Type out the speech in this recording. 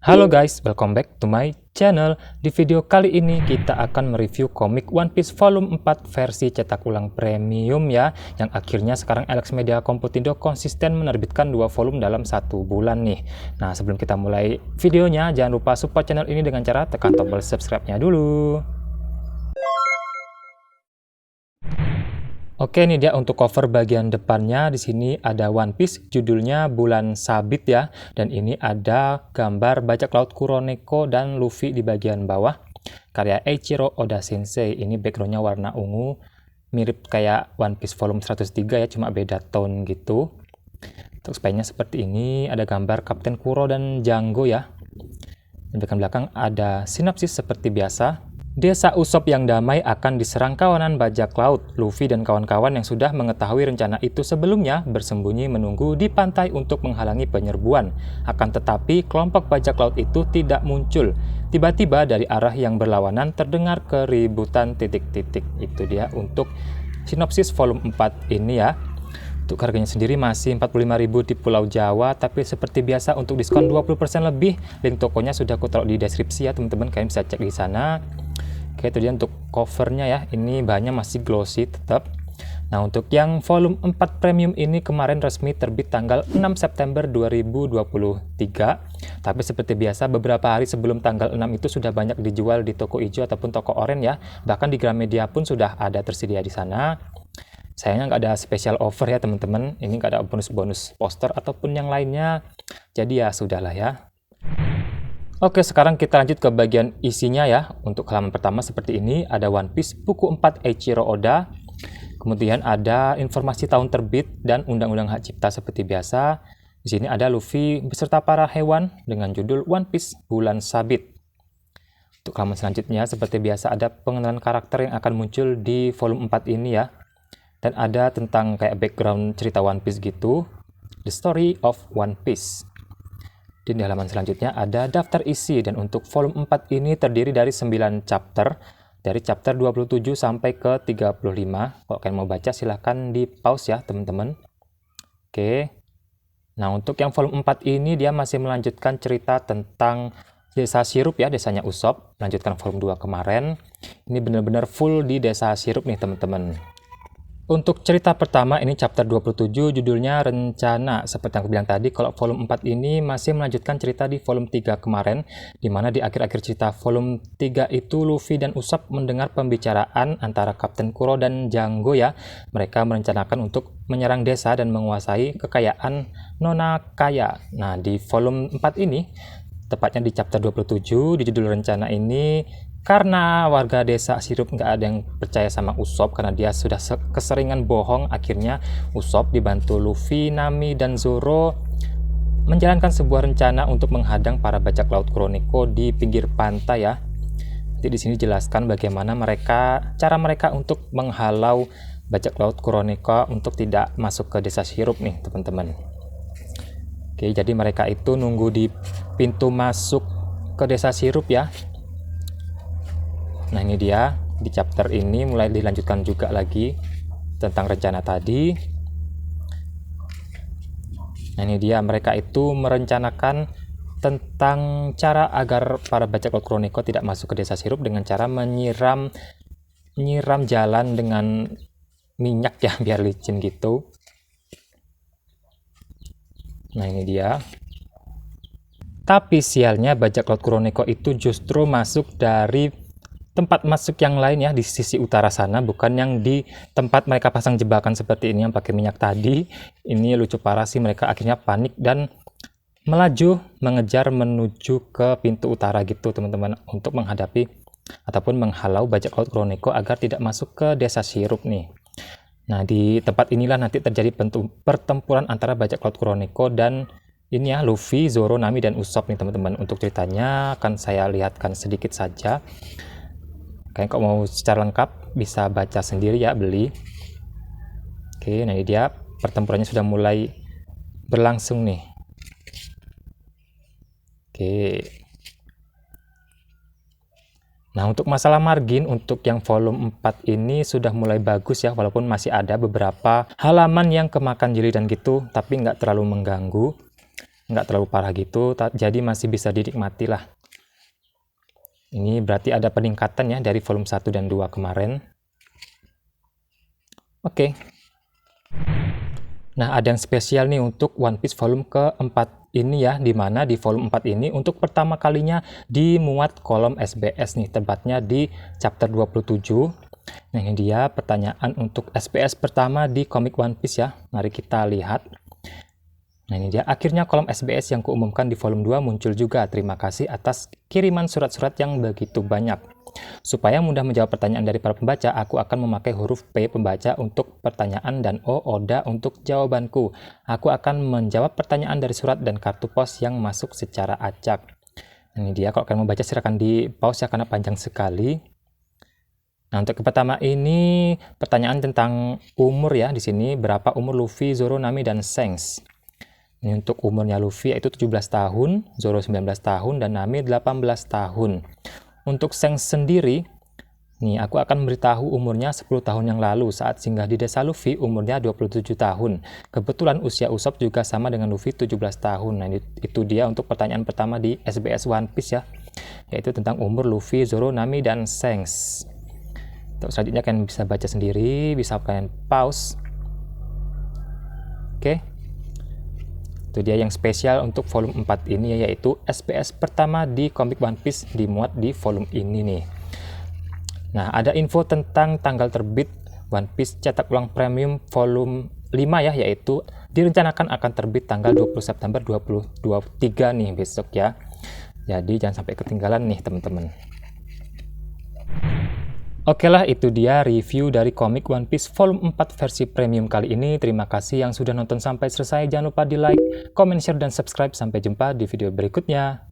Halo guys, welcome back to my channel. Di video kali ini kita akan mereview komik One Piece volume 4 versi cetak ulang premium ya, yang akhirnya sekarang Elex Media Komputindo konsisten menerbitkan 2 volume dalam 1 bulan nih. Nah, sebelum kita mulai videonya, jangan lupa support channel ini dengan cara tekan tombol subscribe-nya dulu. Oke, ini dia untuk cover bagian depannya. Di sini ada One Piece, judulnya Bulan Sabit ya. Dan ini ada gambar bajak laut Kuroneko dan Luffy di bagian bawah. Karya Eiichiro Oda Sensei. Ini backgroundnya warna ungu, mirip kayak One Piece volume 103 ya, cuma beda tone gitu. Untuk spine-nya seperti ini, ada gambar Kapten Kuro dan Django ya. Di bagian belakang ada sinopsis seperti biasa. Desa Usopp yang damai akan diserang kawanan bajak laut. Luffy dan kawan-kawan yang sudah mengetahui rencana itu sebelumnya bersembunyi menunggu di pantai untuk menghalangi penyerbuan. Akan tetapi kelompok bajak laut itu tidak muncul. Tiba-tiba dari arah yang berlawanan terdengar keributan titik-titik. Itu dia untuk sinopsis volume 4 ini ya. Untuk harganya sendiri masih 45.000 di Pulau Jawa, tapi seperti biasa untuk diskon 20% lebih. Link tokonya sudah aku taruh di deskripsi ya teman-teman, kalian bisa cek di sana. Oke, itu dia untuk covernya ya. Ini bahannya masih glossy tetap. Nah, untuk yang volume 4 premium ini kemarin resmi terbit tanggal 6 September 2023. Tapi seperti biasa beberapa hari sebelum tanggal 6 itu sudah banyak dijual di toko hijau ataupun toko oranye ya. Bahkan di Gramedia pun sudah ada tersedia di sana. Sayangnya nggak ada special offer ya teman-teman. Ini nggak ada bonus-bonus poster ataupun yang lainnya. Jadi ya sudahlah ya. Oke, sekarang kita lanjut ke bagian isinya ya. Untuk halaman pertama seperti ini, ada One Piece buku 4 Eiichiro Oda. Kemudian ada informasi tahun terbit dan undang-undang hak cipta seperti biasa. Di sini ada Luffy beserta para hewan dengan judul One Piece Bulan Sabit. Untuk halaman selanjutnya seperti biasa ada pengenalan karakter yang akan muncul di volume 4 ini ya. Dan ada tentang kayak background cerita One Piece gitu. The Story of One Piece. Di halaman selanjutnya ada daftar isi, dan untuk volume 4 ini terdiri dari 9 chapter, dari chapter 27 sampai ke 35. Kalau kalian mau baca silahkan di pause ya teman-teman. Oke. Nah, untuk yang volume 4 ini dia masih melanjutkan cerita tentang desa sirup ya, desanya Usopp. Melanjutkan volume 2 kemarin. Ini benar-benar full di desa sirup nih teman-teman. Untuk cerita pertama ini chapter 27 judulnya Rencana. Seperti yang aku bilang tadi, kalau volume 4 ini masih melanjutkan cerita di volume 3 kemarin, di mana di akhir-akhir cerita volume 3 itu Luffy dan Usopp mendengar pembicaraan antara Kapten Kuro dan Django ya. Mereka merencanakan untuk menyerang desa dan menguasai kekayaan Nona Kaya. Nah, di volume 4 ini, tepatnya di chapter 27, di judul Rencana ini, karena warga desa sirup nggak ada yang percaya sama Usopp karena dia sudah keseringan bohong, akhirnya Usopp dibantu Luffy, Nami, dan Zoro menjalankan sebuah rencana untuk menghadang para bajak laut Kuroneko di pinggir pantai ya. Jadi di sini jelaskan bagaimana cara mereka untuk menghalau bajak laut Kuroneko untuk tidak masuk ke desa sirup nih teman-teman. Oke, jadi mereka itu nunggu di pintu masuk ke desa sirup ya. Nah, ini dia di chapter ini mulai dilanjutkan juga lagi tentang rencana tadi. Nah, ini dia mereka itu merencanakan tentang cara agar para bajak laut Kuroneko tidak masuk ke desa sirup dengan cara menyiram jalan dengan minyak ya biar licin gitu. Nah, ini dia. Tapi sialnya bajak laut Kuroneko itu justru masuk dari tempat masuk yang lain ya, di sisi utara sana, bukan yang di tempat mereka pasang jebakan seperti ini yang pakai minyak tadi. Ini lucu parah sih, mereka akhirnya panik dan melaju mengejar menuju ke pintu utara gitu teman-teman, untuk menghadapi ataupun menghalau bajak laut Kuroneko agar tidak masuk ke desa sirup nih. Nah, di tempat inilah nanti terjadi pertempuran antara bajak laut Kuroneko dan ini ya, Luffy, Zoro, Nami, dan Usopp nih teman-teman. Untuk ceritanya akan saya lihatkan sedikit saja. Kalian kalau mau secara lengkap bisa baca sendiri ya, beli. Oke, nah ini dia pertempurannya sudah mulai berlangsung nih. Oke. Nah, untuk masalah margin untuk yang volume 4 ini sudah mulai bagus ya, walaupun masih ada beberapa halaman yang kemakan jilid dan gitu, tapi nggak terlalu mengganggu. nggak terlalu parah gitu, jadi masih bisa dinikmati lah. Ini berarti ada peningkatan ya dari volume 1 dan 2 kemarin. Oke. Nah, ada yang spesial nih untuk One Piece volume keempat ini ya, dimana di volume 4 ini untuk pertama kalinya dimuat kolom SBS nih, tepatnya di chapter 27. Nah, ini dia pertanyaan untuk SBS pertama di komik One Piece ya. Mari kita lihat. Nah, ini dia akhirnya kolom SBS yang kuumumkan di volume 2 muncul juga. Terima kasih atas kiriman surat-surat yang begitu banyak. Supaya mudah menjawab pertanyaan dari para pembaca, aku akan memakai huruf P pembaca untuk pertanyaan dan O Oda untuk jawabanku. Aku akan menjawab pertanyaan dari surat dan kartu pos yang masuk secara acak. Ini dia, kalau kalian membaca silakan di pause ya karena panjang sekali. Nah, untuk yang pertama ini pertanyaan tentang umur ya. Di sini berapa umur Luffy, Zoro, Nami, dan Shanks. Ini untuk umurnya Luffy yaitu 17 tahun, Zoro 19 tahun, dan Nami 18 tahun. Untuk Shanks sendiri, nih aku akan memberitahu umurnya 10 tahun yang lalu saat singgah di desa Luffy, umurnya 27 tahun. Kebetulan usia Usopp juga sama dengan Luffy 17 tahun. Nah, itu dia untuk pertanyaan pertama di SBS One Piece ya, yaitu tentang umur Luffy, Zoro, Nami, dan Shanks. Untuk selanjutnya kalian bisa baca sendiri, bisa kalian pause. Oke. Itu dia yang spesial untuk volume 4 ini, yaitu SBS pertama di komik One Piece dimuat di volume ini nih. Nah, ada info tentang tanggal terbit One Piece cetak ulang premium volume 5 ya, yaitu direncanakan akan terbit tanggal 20 September 2023 nih besok ya. Jadi jangan sampai ketinggalan nih teman-teman. Oke lah, itu dia review dari komik One Piece volume 4 versi premium kali ini. Terima kasih yang sudah nonton sampai selesai. Jangan lupa di like, comment, share, dan subscribe. Sampai jumpa di video berikutnya.